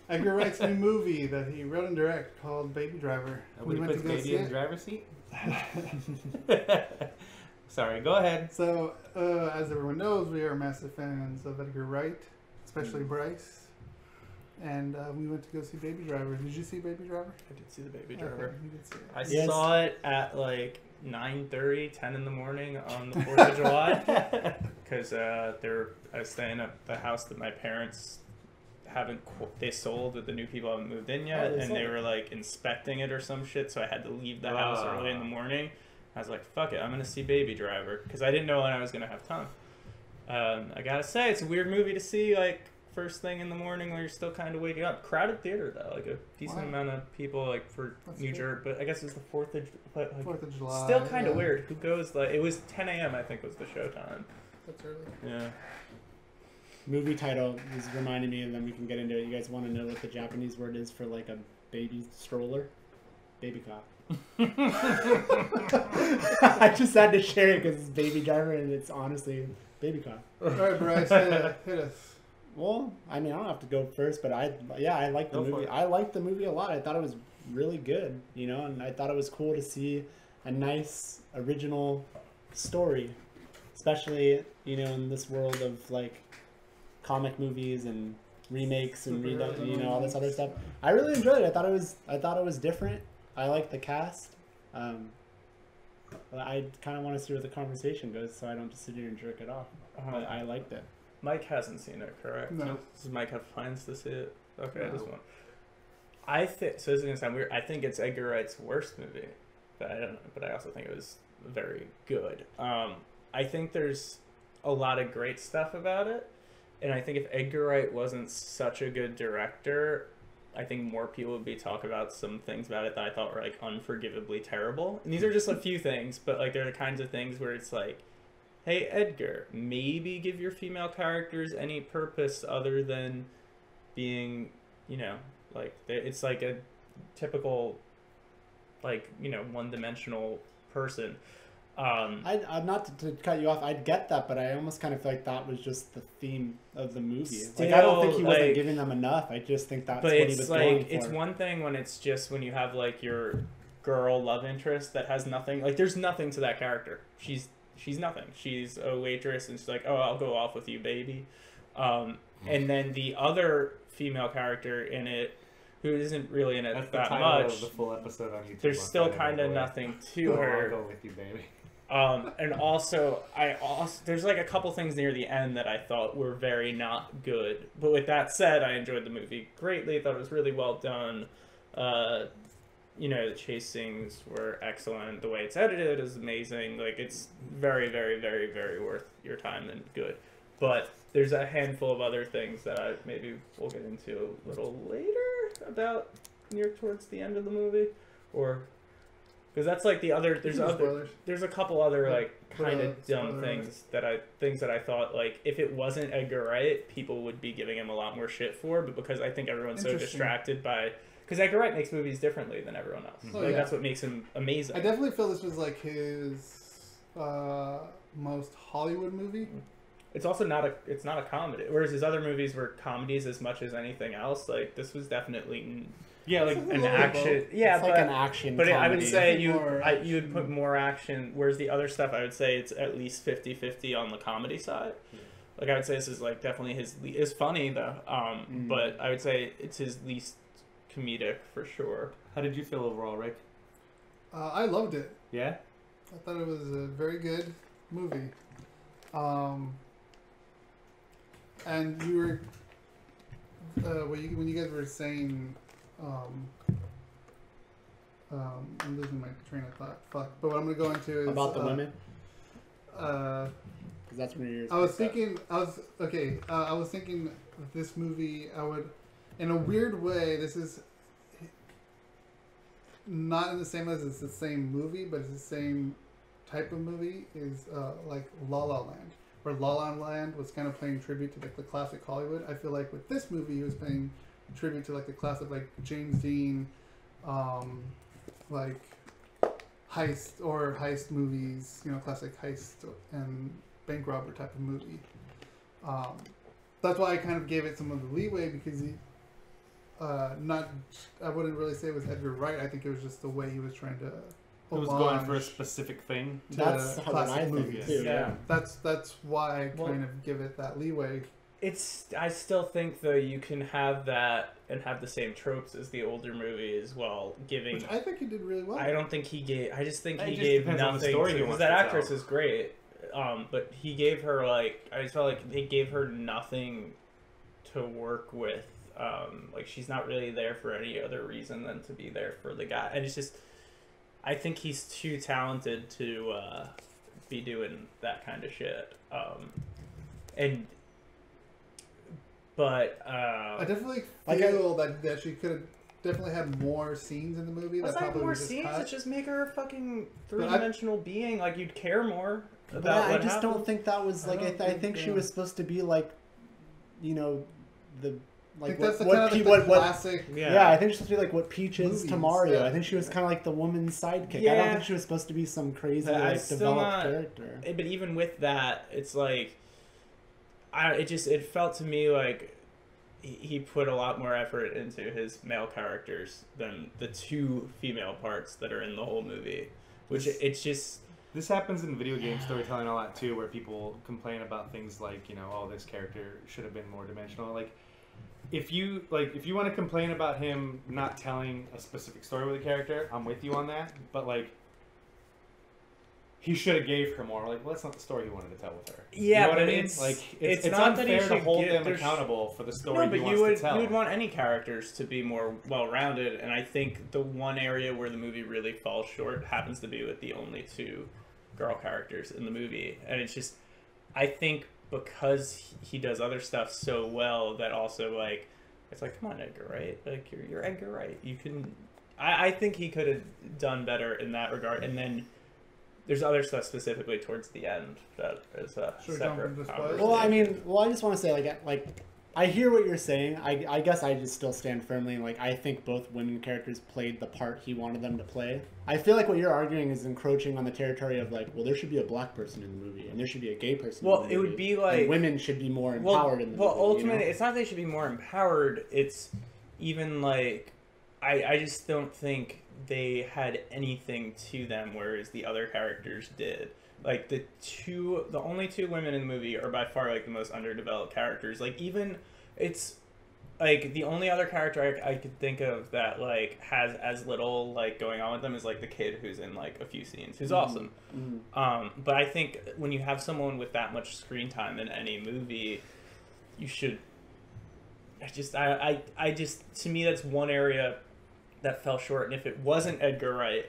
Edgar Wright's new movie that he wrote and directed called Baby Driver. Nobody puts baby in the driver's seat? Sorry, go ahead. So, as everyone knows, we are massive fans of Edgar Wright, especially Bryce. And we went to go see Baby Driver. Did you see Baby Driver? I did see the Baby Driver. Okay, you did see it. I saw it at like 9:30, 10 in the morning on the 4th of July. Because I was staying at the house that my parents they sold, but the new people haven't moved in yet. And they were like inspecting it or some shit. So I had to leave the house early in the morning. I was like, fuck it, I'm going to see Baby Driver. Because I didn't know when I was going to have time. I gotta say, it's a weird movie to see, like, first thing in the morning when you're still kind of waking up. Crowded theater, though. Like, a decent amount of people, like, for New Jersey. But I guess it's the 4th of July. Like, 4th of July. Still kind of weird. Who goes, like, it was 10 a.m., I think, was the show time. That's early. Yeah. Movie title is reminding me, and then we can get into it. You guys want to know what the Japanese word is for, like, a baby stroller? Baby cop. I just had to share it because it's Baby Driver, and it's honestly Baby cop. All right, Bryce, hit us. Well, I mean, I don't have to go first, but I like the movie. I liked the movie a lot. I thought it was really good, you know, and I thought it was cool to see a nice original story, especially, you know, in this world of like comic movies and remakes and you know, all this other stuff. I really enjoyed it. I thought it was different. I like the cast. I kind of want to see where the conversation goes, so I don't just sit here and jerk it off. But I liked it. Mike hasn't seen it, correct? No. Does Mike have plans to see it? Okay, No. I just want. I think so. This is gonna sound weird. I think it's Edgar Wright's worst movie, but I also think it was very good. I think there's a lot of great stuff about it, and I think if Edgar Wright wasn't such a good director, I think more people would be talking about some things about it that I thought were like unforgivably terrible. And these are just a few things, but like they're the kinds of things where it's like, hey Edgar, maybe give your female characters any purpose other than being, you know, like it's like a typical, like, you know, one-dimensional person. I'm not to cut you off. I'd get that, but I almost kind of feel like that was just the theme of the movie. Like, I don't think he wasn't giving them enough. I just think that's what he was going for. It's one thing when it's just when you have like your girl love interest that has nothing. Like there's nothing to that character. She's nothing. She's a waitress, and she's like, oh, I'll go off with you, baby. And then the other female character in it, who isn't really in it that much. Of the full episode on YouTube. There's still kind of nothing to her. I'll go with you, baby. And also, there's like a couple things near the end that I thought were very not good. But with that said, I enjoyed the movie greatly. Thought it was really well done. You know, the chase scenes were excellent. The way it's edited is amazing. Like, it's very, very, very, very worth your time and good. But there's a handful of other things that maybe we'll get into a little later about near towards the end of the movie, or. Because that's like the other. There's a couple other like kind of dumb things that I thought like if it wasn't Edgar Wright, people would be giving him a lot more shit for. But because I think everyone's so distracted by, because Edgar Wright makes movies differently than everyone else. That's what makes him amazing. I definitely feel this was like his most Hollywood movie. It's also not a comedy. Whereas his other movies were comedies as much as anything else. Like this was definitely. Yeah, like an action. Yeah, it's like an action. But comedy. I would say you would put more action. Whereas the other stuff, I would say it's at least 50-50 on the comedy side. Like I would say this is like definitely it's funny though. But I would say it's his least comedic for sure. How did you feel overall, Rick? I loved it. Yeah. I thought it was a very good movie. And you were when you guys were saying. I'm losing my train of thought. Fuck. But what I'm gonna go into is about the women. Because that's when you're. I was thinking with this movie, I would, in a weird way, this is not in the same way as it's the same movie, but it's the same type of movie. Is like La La Land, where La La Land was kind of playing tribute to like the classic Hollywood. I feel like with this movie, he was paying tribute to like the classic like James Dean like heist movies, you know, classic heist and bank robber type of movie. That's why I kind of gave it some of the leeway because not. I wouldn't really say it was Edgar Wright. I think it was just the way he was trying to. It was going for a specific thing. That's how I think movies. too. Yeah. That's why I kind of give it that leeway. I still think though you can have that and have the same tropes as the older movies while giving. Which I think he did really well. I don't think he gave. I just think It he just gave depends on the nothing. story he Because wants that to actress tell. is great, but he gave her like I just felt like they gave her nothing to work with. Like she's not really there for any other reason than to be there for the guy, and it's just. I think he's too talented to be doing that kind of shit. But I definitely feel that she could have definitely had more scenes in the movie. It's That not probably more was just scenes. cut. It's just make her a fucking three-dimensional being. Like you'd care more about But I what just happened. don't think that was like. I think she was supposed to be like, you know, the I like think that's the what kind of what classic. yeah. I think she's supposed to be like what Peach is to Movies, Mario. yeah. I think she was kind of like the woman's sidekick. I don't Yeah. think she was supposed to be some crazy But I like still developed not- character. But even with that, it's like, it felt to me like he put a lot more effort into his male characters than the two female parts that are in the whole movie. Which it's just. This happens in video game storytelling a lot too, where people complain about things like, you know, oh, this character should have been more dimensional. Like, if you want to complain about him not telling a specific story with a character, I'm with you on that. But like, he should have gave her more. Like, well, that's not the story he wanted to tell with her. Yeah, you know what but I mean? it's- Like, it's it's not that he unfair to should hold give- them there's- accountable for the story No, he but wants to tell. you would want any characters to be more well-rounded, and I think the one area where the movie really falls short happens to be with the only two girl characters in the movie, and it's just, I think because he does other stuff so well that also like, it's like, come on, Edgar Wright, like you're Edgar Wright, you can. I think he could have done better in that regard, and then. There's other stuff specifically towards the end that is a Should we jump separate into spoilers? conversation. Well, I mean, I just want to say like I hear what you're saying. I guess I just still stand firmly. Like I think both women characters played the part he wanted them to play. I feel like what you're arguing is encroaching on the territory of like, well, there should be a black person in the movie and there should be a gay person. Well, in the it movie, would be like and women should be more empowered in the movie. ultimately, you know? it's not that they should be more empowered. It's even like I just don't think they had anything to them, whereas the other characters did. Like the only two women in the movie are by far like the most underdeveloped characters. Like even it's like the only other character I could think of that like has as little like going on with them is like the kid who's in like a few scenes, who's awesome. Mm-hmm. But I think when you have someone with that much screen time in any movie, you should. I just to me that's one area that fell short, and if it wasn't Edgar Wright,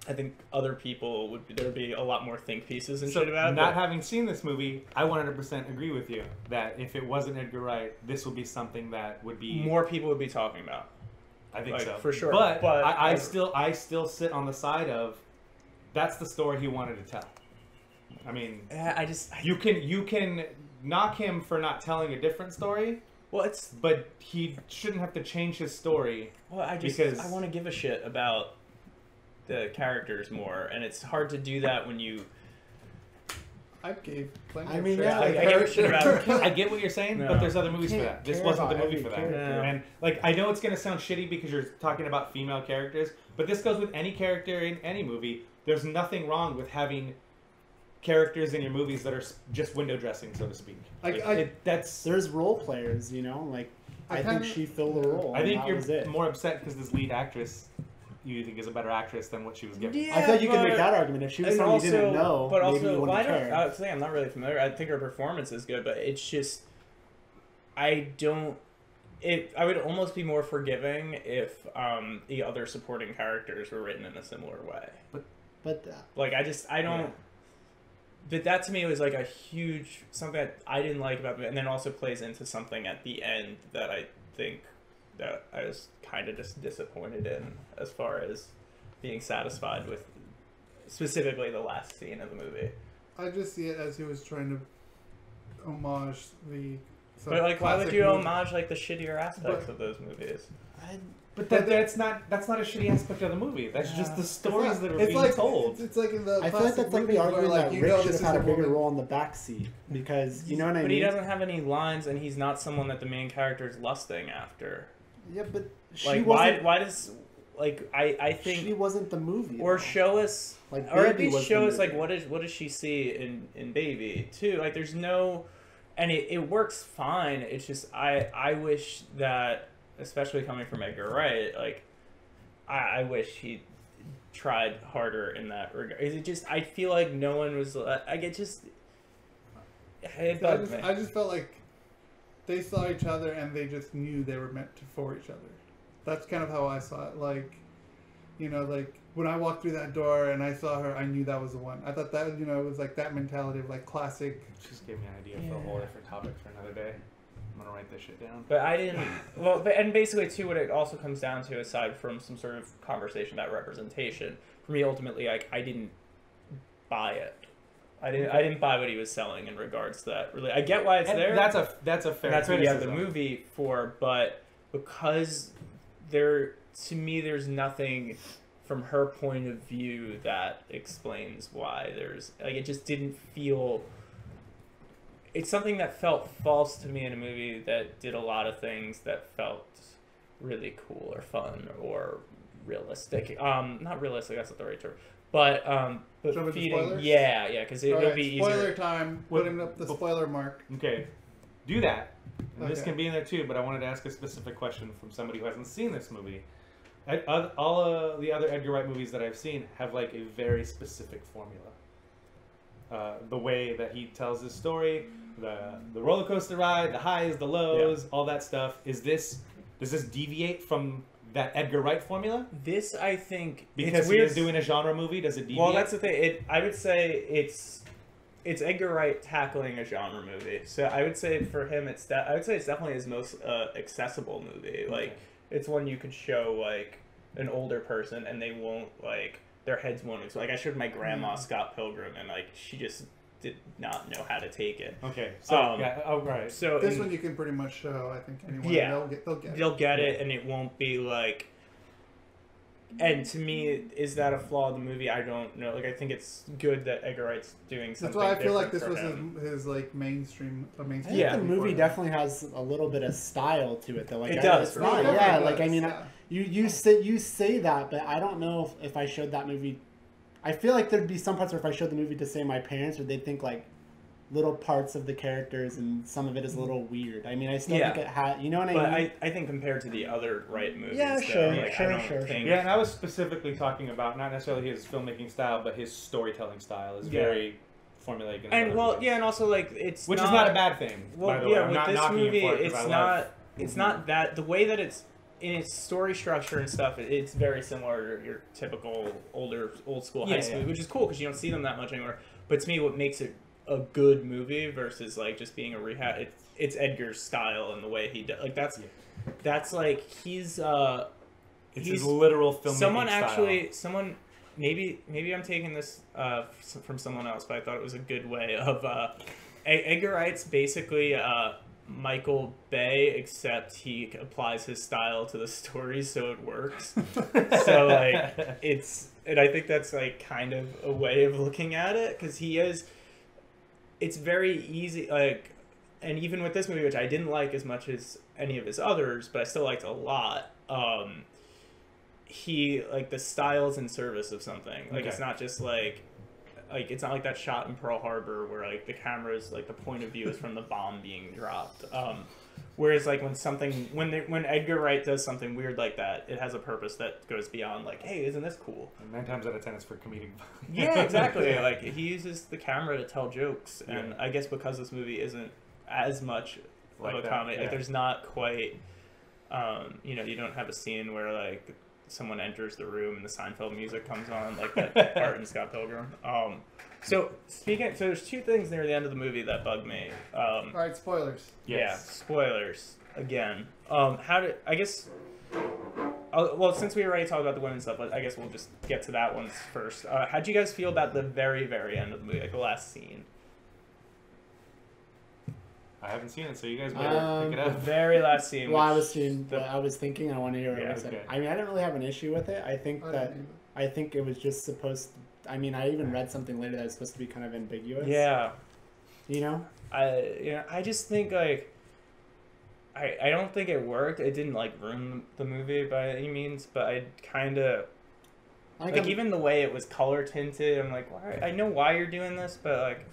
I think other people there'd be a lot more think pieces and shit about it. Not having seen this movie, I 100% agree with you that if it wasn't Edgar Wright, this would be something that would be more people would be talking about. I think like, so for sure. But I I still sit on the side of that's the story he wanted to tell. I mean, you can knock him for not telling a different story. Well, but he shouldn't have to change his story. Well, I want to give a shit about the characters more, and it's hard to do that when you. I gave plenty. I of mean, shit. yeah, I give a shit about. I get what you're saying, No. but there's other movies for Can't that. This care wasn't the about movie for every that. character. Yeah. And like, I know it's gonna sound shitty because you're talking about female characters, but this goes with any character in any movie. There's nothing wrong with having characters in your movies that are just window dressing, so to speak. There's role players, you know, like I think she filled a role. I think and that was you're it. more upset because this lead actress you think is a better actress than what she was given. Yeah, I feel like you could make but- that argument if she was and someone you didn't also- know. But maybe you also, wouldn't I don't. care. I was saying I'm not really familiar. I think her performance is good, but it's just I don't. I would almost be more forgiving if the other supporting characters were written in a similar way. But Like I don't. Yeah. But that to me was like a huge something that I didn't like about it, and then also plays into something at the end that I think that I was kind of just disappointed in as far as being satisfied with specifically the last scene of the movie. I just see it as he was trying to homage the. But like, why would classic you movie. homage like the shittier aspects of those movies? But that's not a shitty aspect of the movie. That's just the stories that are It's being like, told. It's like in the. I feel like that's like the argument that you Rick know should this have had is a bigger woman. role in the backseat because you know what I But mean. he doesn't have any lines, and he's not someone that the main character is lusting after. Yeah, but she Like wasn't. why does like I think She wasn't the movie. or though. show us Like, or at Baby least was show the us like movie. what does she see in Baby too. Like there's no, and it works fine. It's just I wish that, especially coming from Edgar Wright, like I wish he tried harder in that regard. Is it just I feel like no one was I get just it bugged me. I just felt like they saw each other and they just knew they were meant to for each other. That's kind of how I saw it. Like, you know, like when I walked through that door and I saw her, I knew that was the one. I thought that, you know, it was like that mentality of like classic. Just gave me an idea for a whole different topic for another day. I'm gonna write this shit down. But I didn't. Well, and basically, too, what it also comes down to, aside from some sort of conversation about representation, for me, ultimately, like I didn't buy it. I didn't buy what he was selling in regards to that. Really, I get why it's And there. that's a fair. And that's what you have the criticism. movie for. But because there, to me, there's nothing from her point of view that explains why there's like it just didn't feel. It's something that felt false to me in a movie that did a lot of things that felt really cool or fun or realistic. Not realistic, that's not the right term. But Jump into feeding, spoilers? yeah, because it'll Alright, be spoiler easier. time. What- Putting up the spoiler mark. Okay, do that. And this Okay. can be in there too, but I wanted to ask a specific question from somebody who hasn't seen this movie. All of the other Edgar Wright movies that I've seen have like a very specific formula. The way that he tells his story, the roller coaster ride, the highs, the lows, all that stuff. Does this deviate from that Edgar Wright formula? This, I think, Because it's he weird. is doing a genre movie, does it deviate? Well, that's the thing. I would say it's Edgar Wright tackling a genre movie. So I would say for him, I would say it's definitely his most accessible movie. Like Okay. it's one you could show like an older person and they won't like their heads won't. Like I showed my grandma Scott Pilgrim and like she just did not know how to take it. Okay, so Um, oh right. So This one you can pretty much show, I think, anyone. Yeah. They'll get it. they'll get it and it won't be like. And to me, is that a flaw of the movie? I don't know. Like, I think it's good that Edgar Wright's doing That's something. why I feel like this different was from him. his like mainstream. I think Yeah. the movie definitely has a little bit of style to it, though. Like It does, It's for not, sure. yeah. Like I mean, Yeah. you say that, but I don't know if I showed that movie. I feel like there'd be some parts where if I showed the movie to say my parents, or they'd think like little parts of the characters and some of it is a little weird. I mean, I still think it had. You know what I But mean? I think compared to the other Wright movies, Yeah, though, sure, like, sure, I don't sure, think, Yeah, and I was specifically talking about not necessarily his filmmaking style, but his storytelling style is Yeah. very formulaic. And well, yeah, and also like it's which not, is not a bad thing. Well, by the way. yeah, I'm with not this knocking movie, him for it 'cause it's I not. love- It's not that the way that it's in its story structure and stuff. It's very similar to your typical old school high Yeah, school, yeah. which is cool because you don't see them that much anymore. But to me, what makes it a good movie versus like just being a rehash, it's Edgar's style and the way he does. Like that's like he's It's he's his literal filmmaking style. someone maybe I'm taking this from someone else, but I thought it was a good way of Edgar Wright's basically Michael Bay, except he applies his style to the story so it works. So like and I think that's like kind of a way of looking at it because it's very easy like, and even with this movie, which I didn't like as much as any of his others, but I still liked a lot. He like the style's in service of something. Like it's not just like it's not like that shot in Pearl Harbor where like the camera's like the point of view is from the bomb being dropped. Whereas like when Edgar Wright does something weird like that, it has a purpose that goes beyond like, hey, isn't this cool? And 9 times out of 10 it's for comedic. Yeah, exactly. Like he uses the camera to tell jokes, and I guess because this movie isn't as much Like of a that, comedy, like yeah. there's not quite, you don't have a scene where like someone enters the room and the Seinfeld music comes on like that part in Scott Pilgrim. So there's two things near the end of the movie that bug me. All right, spoilers. Yeah, spoilers again. Since we already talked about the women's stuff, I guess we'll just get to that one first. How'd you guys feel about the very, very end of the movie, like the last scene? I haven't seen it, so you guys better pick it The up. very last scene. Well, I which was seeing. I was thinking. I want to hear what Yeah, you said. okay. I mean, I didn't really have an issue with it. I think I think it was just supposed. I mean, I even read something later that was supposed to be kind of ambiguous. Yeah. You know. I just think like I don't think it worked. It didn't like ruin the movie by any means, but I kind of like even the way it was color tinted. I'm like, why? I know why you're doing this, but like,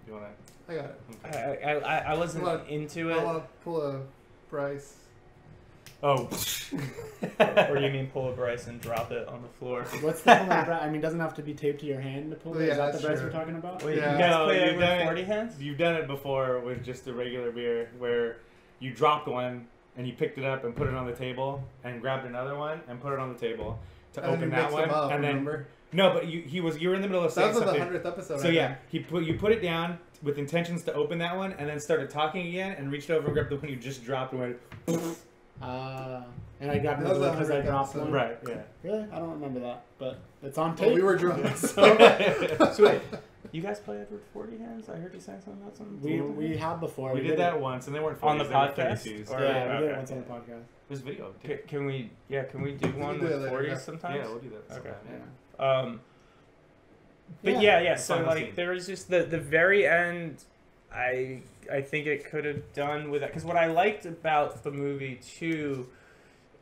You want I got it. Okay. I wasn't into it. I want to pull a Bryce. Oh. Or you mean pull a Bryce and drop it on the floor? What's the pulling Bryce? I mean, doesn't have to be taped to your hand to pull it. Yeah, Is that the that's Bryce true. we're talking about? Wait, Yeah. you guys No, play you've it done with it. 40 hands? You've done it before with just a regular beer where you dropped one and you picked it up and put it on the table and grabbed another one and put it on the table to And then open you that mixed one. them up, And then remember? no, but you were in the middle of saying That was the something. 100th episode. So I yeah, think. you put it down with intentions to open that one and then started talking again and reached over and grabbed the one you just dropped and went. And I grabbed That was another one because I 100th dropped episode. one. Right. Yeah. Really? I don't remember that, but it's on Well, tape. we were drunk. So. So wait, you guys play it with 40 hands? I heard you saying something about something. We have before. We did that once and they weren't On the 40s, they were podcast? 32s. Or- Yeah, we did it Okay. once on the podcast. There's video of it too. Can we? Yeah, can we do one do it with later, 40s yeah. sometimes? Yeah, we'll do that. Okay. Sometime, yeah. But Yeah. yeah. So Final like scene. there was just the very end. I think it could have done with that because what I liked about the movie too,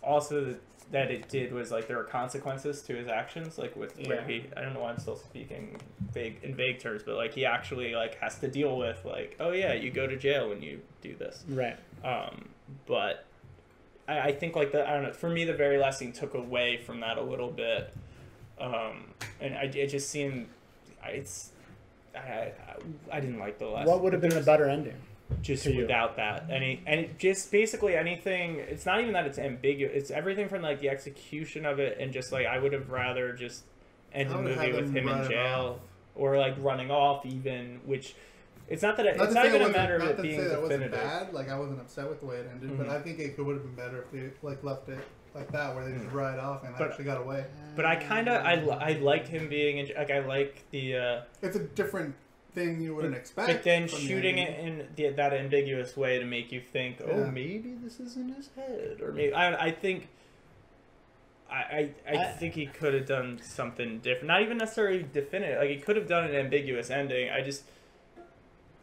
also that it did was like there were consequences to his actions. Like with where Yeah. he, I don't know why I'm still speaking vague terms, but like he actually like has to deal with like, oh yeah, you go to jail when you do this. Right. But I think like I don't know, for me the very last scene took away from that a little bit, and it just seemed I didn't like the last. What would have been a better ending? just to you? without that just basically anything. It's not even that it's ambiguous. It's everything from like the execution of it and just like I would have rather just end the I would've movie had with them him in run it jail off. or like running off even, which. It's not that it's to not say even a wasn't- matter of not it to being say that it wasn't definitive. bad. Like I wasn't upset with the way it ended, but Mhm. I think it would have been better if they like left it like that, where they just ride off and But- actually got away. But I kind of I liked him being in, like I like the It's a different thing you wouldn't expect. but then from the shooting ending. it in that ambiguous way to make you think, oh Yeah. maybe this is in his head, or maybe I think. I think he could have done something different. Not even necessarily definitive. Like he could have done an ambiguous ending.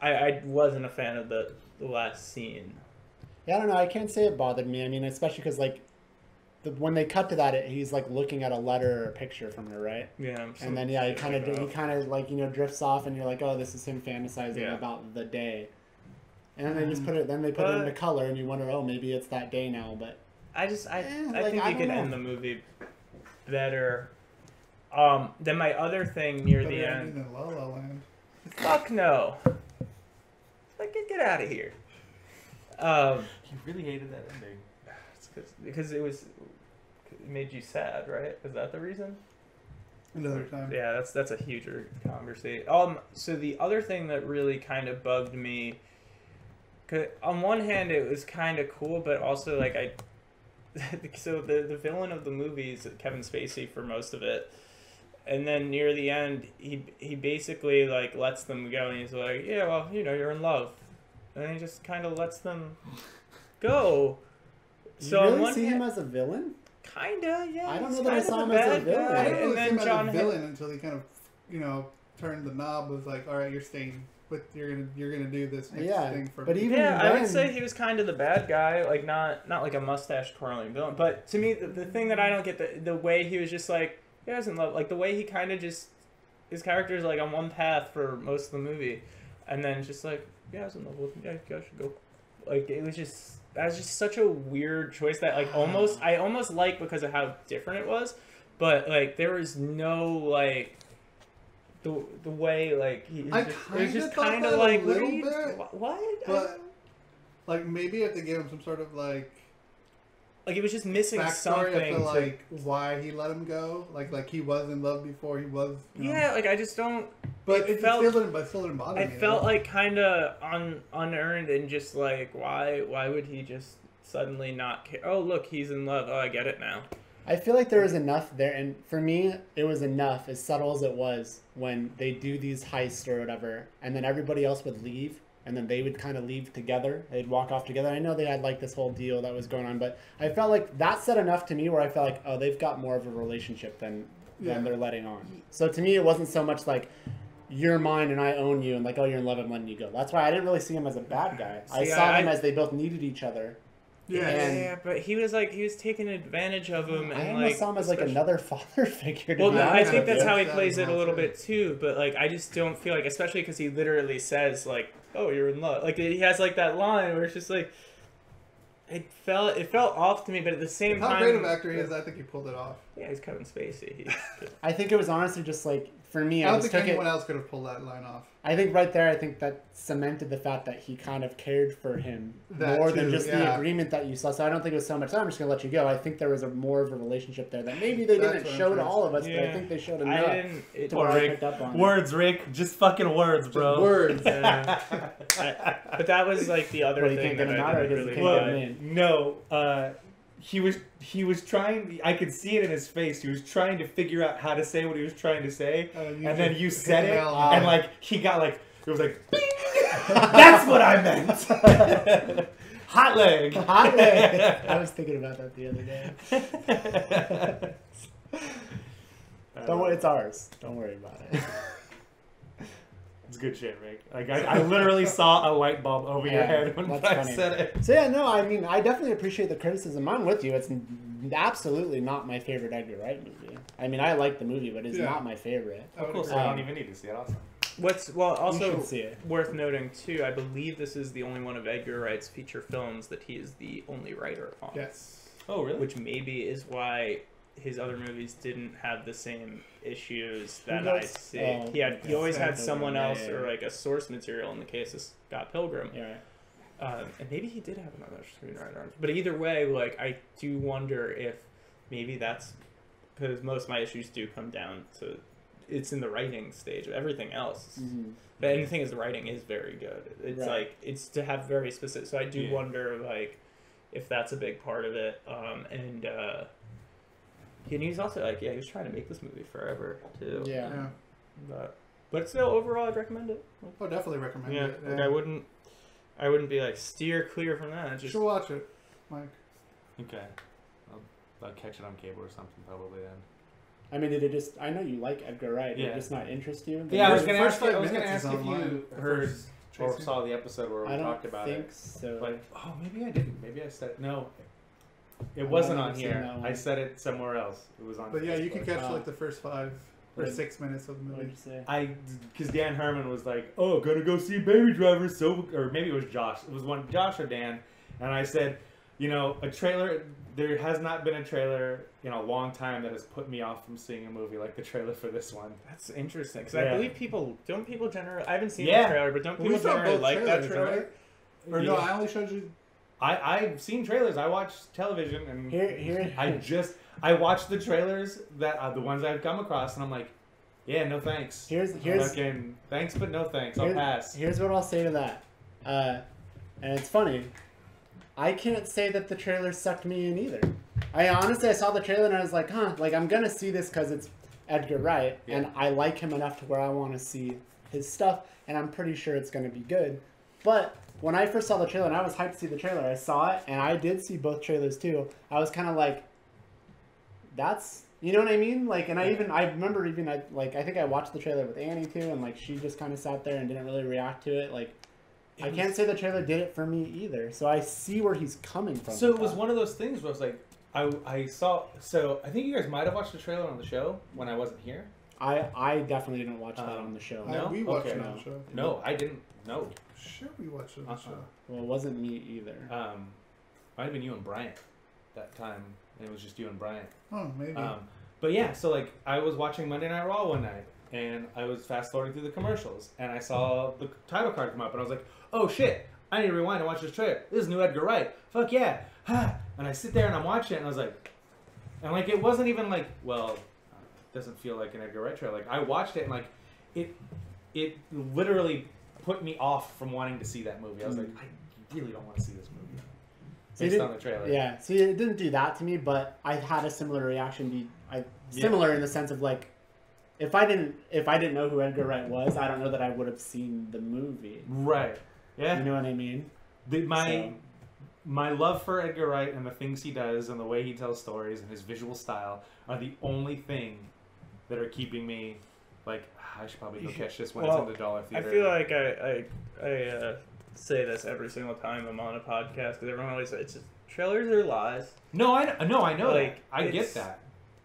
I wasn't a fan of the last scene. Yeah, I don't know. I can't say it bothered me. I mean, especially because like, when they cut to that, he's like looking at a letter or a picture from her, right? Yeah. And then yeah, he kind of like drifts off, and you're like, oh, this is him fantasizing Yeah. about the day. And then they just put it. Then they put it into color, and you wonder, oh, maybe it's that day now. But I like, think I you don't could know. end the movie better. Then my other thing near Better the ending end. than La La Land. Fuck no. Like get out of here. You really hated that ending. It's because it made you sad, right? Is that the reason? Another time. Yeah, that's a huger conversation. So the other thing that really kind of bugged me, 'cause on one hand it was kind of cool, but also like so the villain of the movie is Kevin Spacey for most of it, and then near the end he basically like lets them go, and he's like, yeah, well, you're in love, and then he just kind of lets them go. So you on really one see him hand, as a villain? kinda, yeah. I don't he's know that I kind of saw a him as a bad villain. guy. I didn't And really see then him as John a villain until he kind of, turned the knob. Was like, all right, you're staying with you're gonna do this next Yeah, thing for but me. even Yeah, I would then- say he was kind of the bad guy, like not like a mustache twirling villain. But to me, the thing that I don't get the way he was just like, yeah, I was in love, like the way he kind of just his character is like on one path for most of the movie, and then just like, yeah, I was in love with him. Yeah, I should go. Like that was just such a weird choice that like I almost like because of how different it was, but like there was no like. The way like it was just thought kind of that a like what are little you bit, what But like maybe if they gave him some sort of like it was just missing backstory something of like why he let him go, like he was in love before he was. yeah, like I just don't. But it still didn't bother I me. felt like kind of unearned and just like why would he just suddenly not care? Oh look, he's in love. Oh, I get it now. I feel like there was enough there, and for me, it was enough, as subtle as it was, when they do these heists or whatever, and then everybody else would leave, and then they would kind of leave together. They'd walk off together. I know they had like this whole deal that was going on, but I felt like that said enough to me where I felt like, oh, they've got more of a relationship than they're letting on. So to me, it wasn't so much like you're mine and I own you, and like, oh, you're in love, I'm letting you go. That's why I didn't really see him as a bad guy. I saw them as they both needed each other. Yeah, but he was taking advantage of him, and I almost saw him as like another father figure. Well, I think that's how he plays it a little bit too. But like, I just don't feel like, especially because he literally says like, "Oh, you're in love." Like he has like that line where it's just like, it felt off to me. But at the same time, how great of an actor he is, I think he pulled it off. Yeah, he's Kevin Spacey. I think it was honestly just like, for me, I don't think anyone else could have pulled that line off. I think right there, I think that cemented the fact that he kind of cared for him more than just the agreement that you saw. So I don't think it was so much, I'm just going to let you go. I think there was more of a relationship there that maybe they didn't show to all of us, but I think they showed enough to where I picked up on words, Rick. Just fucking words, bro. Just words. But that was like the other thing that I didn't really No, he was trying. I could see it in his face. He was trying to figure out how to say what he was trying to say, and then you said it, and like he got like it was like, bing! That's what I meant. Hot leg. Hot leg. I was thinking about that the other day. Don't worry, it's ours. Don't worry about it. It's good shit, Rick. Like I literally saw a light bulb over your head when I said it. So yeah, no, I mean, I definitely appreciate the criticism. I'm with you. It's absolutely not my favorite Edgar Wright movie. I mean, I like the movie, but it's not my favorite. Of course, I don't even need to see it. Awesome. Also worth noting too, I believe this is the only one of Edgar Wright's feature films that he is the only writer on. Yes. Oh, really? Which maybe is why his other movies didn't have the same issues that I see. He always had someone else or like a source material in the case of Scott Pilgrim. Yeah. And maybe he did have another screenwriter. But either way, like I do wonder if maybe that's because most of my issues do come down to it's in the writing stage. Everything else, but anything is the writing is very good. It's like it's to have very specific. So I do wonder like if that's a big part of it. And he's also like, he was trying to make this movie forever too. Yeah. But still, overall, I'd recommend it. Oh, definitely recommend it. Like I wouldn't be like steer clear from that. Just you should watch it, Mike. Okay, I'll catch it on cable or something probably then. I mean, did it just? I know you like Edgar Wright. Did it just not interest you? Yeah, I was gonna ask if you heard or Tracy? saw the episode where we talked about it. I don't think so. But maybe I didn't. Maybe I said no. It wasn't on here. I said it somewhere else. It was on. But yeah, you can catch like the first 5 or 6 minutes of the movie. What did you say? Because Dan Herman was like, "Oh, gonna go see Baby Driver." So, or maybe it was Josh. It was one Josh or Dan, and I said, a trailer. There has not been a trailer in a long time that has put me off from seeing a movie like the trailer for this one. That's interesting because I believe people generally. I haven't seen the trailer, but don't people generally like that trailer? Right? Or no, I only showed you. I've seen trailers. I watch television, and here. I watch the trailers that the ones I've come across, and I'm like, yeah, no thanks. Here's fucking thanks, but no thanks. I'll pass. Here's what I'll say to that, and it's funny. I can't say that the trailer sucked me in either. I saw the trailer and I was like, like I'm gonna see this because it's Edgar Wright, and I like him enough to where I want to see his stuff, and I'm pretty sure it's gonna be good. But when I first saw the trailer, and I was hyped to see the trailer, I saw it, and I did see both trailers too. I was kind of like, that's, you know what I mean? Like, and I remember I think I watched the trailer with Annie too, and like she just kind of sat there and didn't really react to it. Like, I can't say the trailer did it for me either. So I see where he's coming from. So it was one of those things where I was like, I saw. So I think you guys might have watched the trailer on the show when I wasn't here. I definitely didn't watch that on the show. No, we watched it on the show. No, I didn't. No. Sure, we watched it on the show. Well, it wasn't me either. Might have been you and Bryant that time, and it was just you and Bryant. Oh, maybe. But yeah, so like I was watching Monday Night Raw one night, and I was fast forwarding through the commercials, and I saw the title card come up, and I was like, "Oh shit! I need to rewind and watch this trailer. This is new Edgar Wright. Fuck yeah!" And I sit there and I'm watching it, and I was like, it wasn't even like, well, it doesn't feel like an Edgar Wright trailer. Like I watched it, and like it literally put me off from wanting to see that movie. I was like, I really don't want to see this movie based on the trailer. Yeah, see, it didn't do that to me, but I had a similar reaction. Similar in the sense of like, if I didn't know who Edgar Wright was, I don't know that I would have seen the movie. Right. Yeah. You know what I mean? My love for Edgar Wright and the things he does and the way he tells stories and his visual style are the only thing that are keeping me like, I should probably go catch this when it's in the dollar theater. I feel like I say this every single time I'm on a podcast because everyone always says trailers are lies. No, I know Like, that. I get that.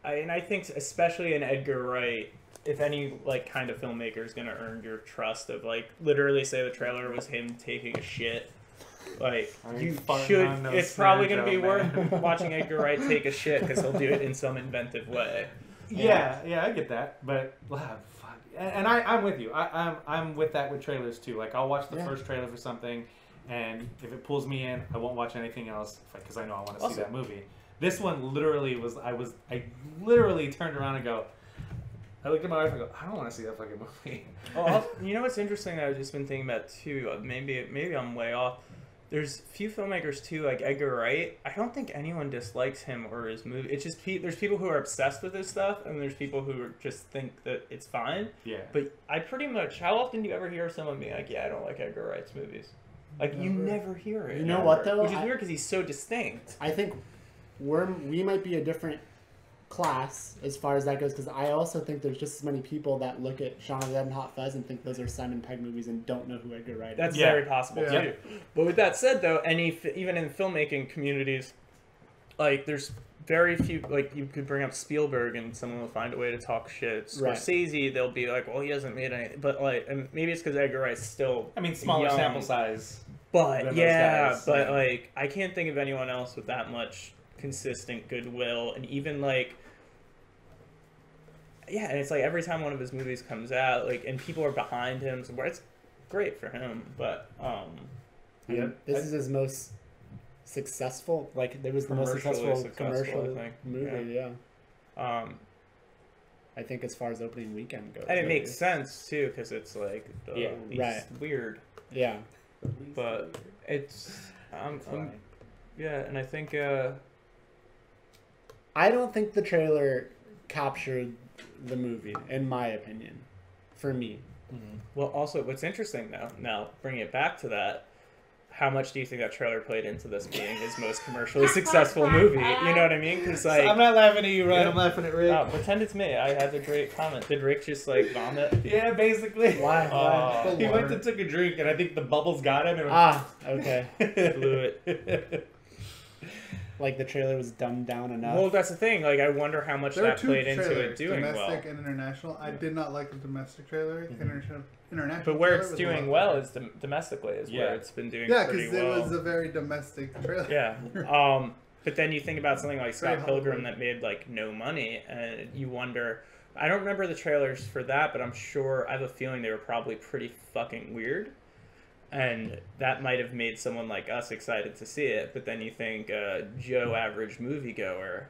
And I think especially in Edgar Wright, if any like kind of filmmaker is gonna earn your trust of like literally say the trailer was him taking a shit, like you should. It's probably gonna be worth watching Edgar Wright take a shit because he'll do it in some inventive way. Yeah, I get that, but fuck. And I'm with you. I'm with that with trailers too. Like I'll watch the first trailer for something, and if it pulls me in, I won't watch anything else because I know I want to see that movie. This one literally was. I literally turned around and go. I looked at my wife and go, I don't want to see that fucking movie. Oh, you know what's interesting that I've just been thinking about too? Maybe I'm way off. There's few filmmakers too, like Edgar Wright. I don't think anyone dislikes him or his movie. It's just there's people who are obsessed with his stuff, and there's people who just think that it's fine. Yeah. But I pretty much. How often do you ever hear someone being like, "Yeah, I don't like Edgar Wright's movies"? Like you never hear it. You know what though? Which is weird because he's so distinct. I think we might be a different class as far as that goes, because I also think there's just as many people that look at Shaun of the Dead and Hot Fuzz and think those are Simon Pegg movies and don't know who Edgar Wright is. That's very possible too. But with that said, though, even in filmmaking communities, like there's very few. Like you could bring up Spielberg and someone will find a way to talk shit. Scorsese, they'll be like, "Well, he hasn't made any," but like, and maybe it's because Edgar Wright's still. I mean, smaller young. sample size. But like I can't think of anyone else with that much consistent goodwill, and even like. Yeah, and it's like every time one of his movies comes out, like, and people are behind him, so it's great for him. But this is his most successful. Like, it was the most successful commercial movie. Yeah. I think as far as opening weekend goes, and it makes sense too because it's like weird. Yeah. But it's and I think I don't think the trailer captured the movie, in my opinion, for me. Mm-hmm. Well, also, what's interesting now bringing it back to that, how much do you think that trailer played into this being his most commercially successful movie? You know what I mean? Because like, I'm not laughing at you, Ryan. I'm laughing at Rick. Oh, pretend it's me. I had a great comment. Did Rick just like vomit? Yeah, basically. Why? He went to took a drink, and I think the bubbles got him. Okay. Blew it. Like the trailer was dumbed down enough. Well, that's the thing. Like, I wonder how much that played into it doing domestic and international. I did not like the domestic trailer. International. But where it's doing well is domestically is where it's been doing pretty well. Yeah, because it was a very domestic trailer. Yeah. But then you think about something like Scott Pilgrim that made like no money, and you wonder. I don't remember the trailers for that, but I'm sure I have a feeling they were probably pretty fucking weird. And that might have made someone like us excited to see it, but then you think Joe average moviegoer,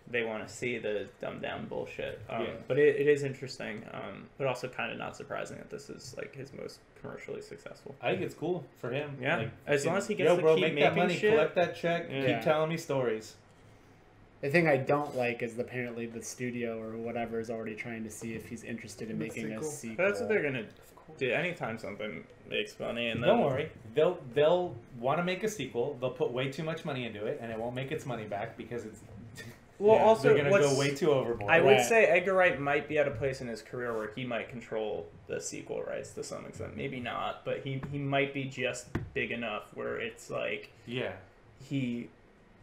they want to see the dumbed down bullshit. But it is interesting, but also kind of not surprising that this is like his most commercially successful. I think it's cool for him. Yeah, like, as long as he gets to keep make making that money, shit. collect that check, keep telling me stories. The thing I don't like is apparently the studio or whatever is already trying to see if he's interested in making a sequel. But that's what they're gonna do anytime something makes money. And don't worry, they'll want to make a sequel. They'll put way too much money into it, and it won't make its money back because it's. Also, they're gonna go way too overboard. I would say Edgar Wright might be at a place in his career where he might control the sequel rights to some extent. Maybe not, but he might be just big enough where it's like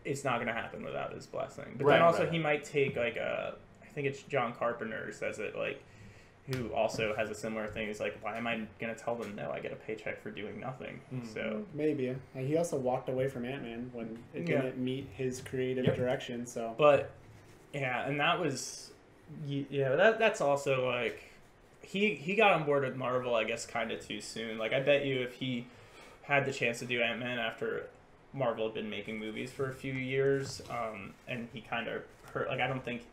it's not gonna happen without his blessing. But then also he might take like I think it's John Carpenter who says it, like, who also has a similar thing. He's like, why am I gonna tell them no? I get a paycheck for doing nothing. So maybe he also walked away from Ant-Man when it didn't meet his creative direction. So, but and that was that's also like he got on board with Marvel, I guess, kind of too soon. Like, I bet you if he had the chance to do Ant-Man after Marvel had been making movies for a few years, and he kind of hurt. Like, I don't think.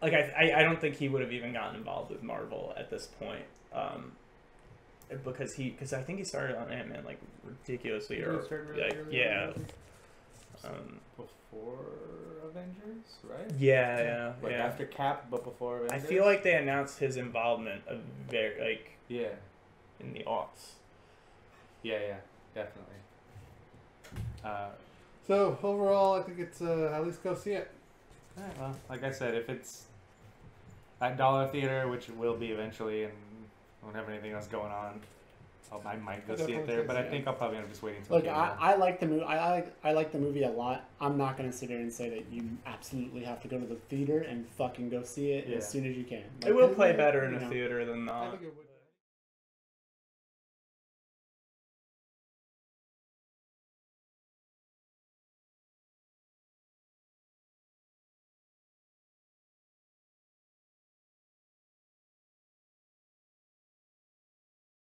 Like, I don't think he would have even gotten involved with Marvel at this point, because I think he started on Ant-Man like ridiculously before Avengers, right? Yeah. After Cap, but before Avengers. I feel like they announced his involvement in the aughts. Yeah, definitely. So overall, I think it's at least go see it. Well, like I said, if it's at Dollar Theater, which it will be eventually, and I don't have anything else going on. I might go see it there, but I think I'll probably end up just waiting until. Look, I like the movie. I like the movie a lot. I'm not gonna sit here and say that you absolutely have to go to the theater and fucking go see it as soon as you can. It will play better in a theater than I not. think it would.